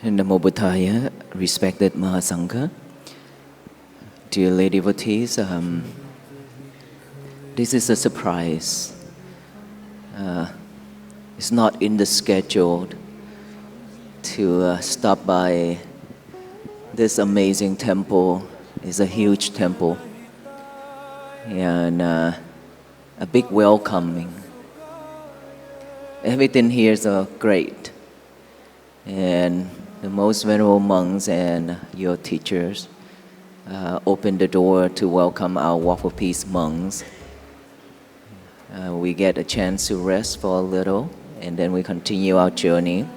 Namo Buddhaya, respected Mahasangha, dear lay devotees, this is a surprise. It's not in the schedule to stop by this amazing temple. It's a huge temple and a big welcoming. Everything here is great, and the most venerable monks and your teachers open the door to welcome our Walk for Peace monks. We get a chance to rest for a little, and then we continue our journey.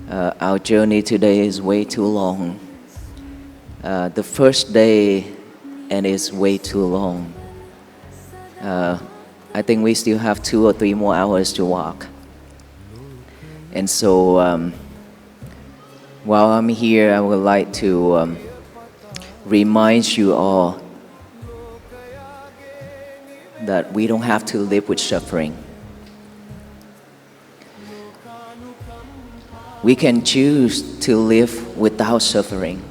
Our journey today is way too long. The first day, and it's way too long. I think we still have 2 or 3 more hours to walk. And so, while I'm here, I would like to remind you all that we don't have to live with suffering. We can choose to live without suffering.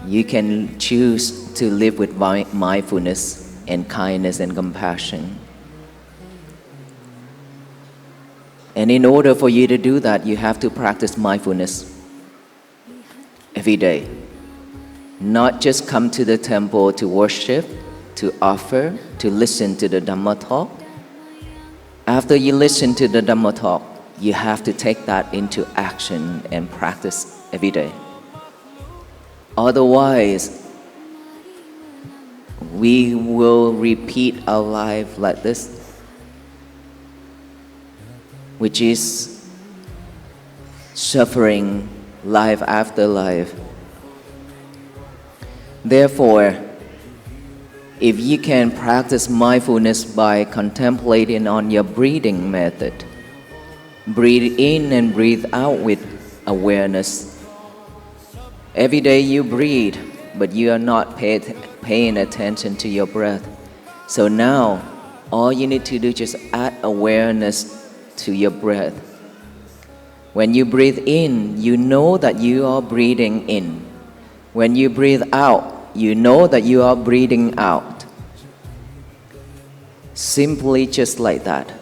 You can choose to live with mindfulness and kindness and compassion. And in order for you to do that, you have to practice mindfulness every day. Not just come to the temple to worship, to offer, to listen to the Dhamma talk. After you listen to the Dhamma talk, you have to take that into action and practice every day. Otherwise, we will repeat our life like this, which is suffering life after life. Therefore, if you can practice mindfulness by contemplating on your breathing method, breathe in and breathe out with awareness. Every day you breathe, but you are not paying attention to your breath. So now, all you need to do is just add awareness to your breath. When you breathe in, you know that you are breathing in. When you breathe out, you know that you are breathing out. Simply just like that.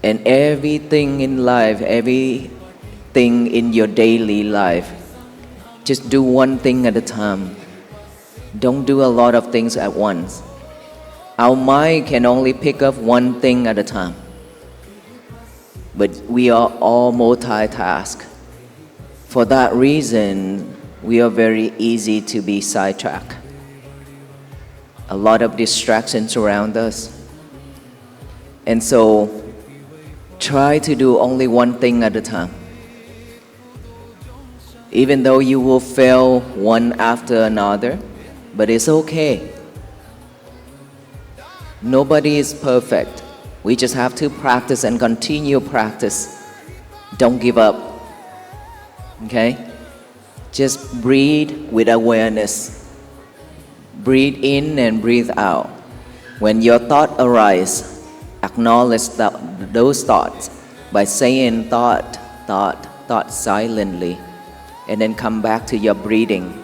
And everything in life, everything in your daily life, just do one thing at a time. Don't do a lot of things at once. Our mind can only pick up one thing at a time. But we are all multitask. For that reason, we are very easy to be sidetracked. A lot of distractions around us. And so, try to do only one thing at a time. Even though you will fail one after another, but it's okay. Nobody is perfect. We just have to practice and continue practice. Don't give up. Okay? Just breathe with awareness. Breathe in and breathe out. When your thought arises, acknowledge those thoughts by saying thought silently, and then come back to your breathing.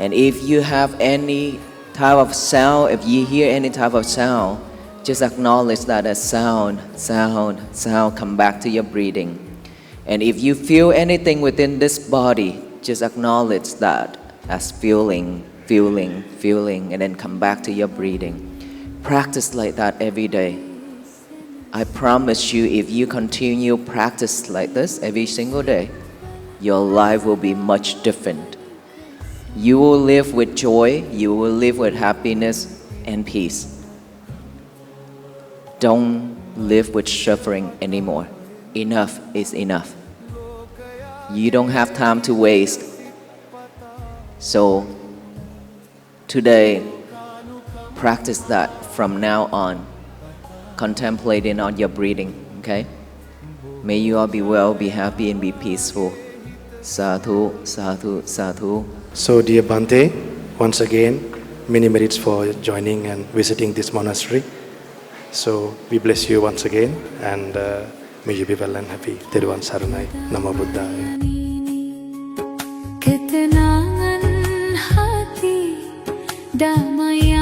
And if you have any type of sound, if you hear any type of sound, just acknowledge that as sound, come back to your breathing. And if you feel anything within this body, just acknowledge that as feeling, and then come back to your breathing. Practice like that every day. I promise you, if you continue practice like this every single day, your life will be much different. You will live with joy, you will live with happiness and peace. Don't live with suffering anymore. Enough is enough. You don't have time to waste. So, today, practice that from now on, contemplating on your breathing, okay? May you all be well, be happy, and be peaceful. Sadhu, sadhu, sadhu. So, dear Bhante, once again, many merits for joining and visiting this monastery. So we bless you once again, and may you be well and happy. Theruvan Saranai. Namo Buddhaya. Ketenangan hati damai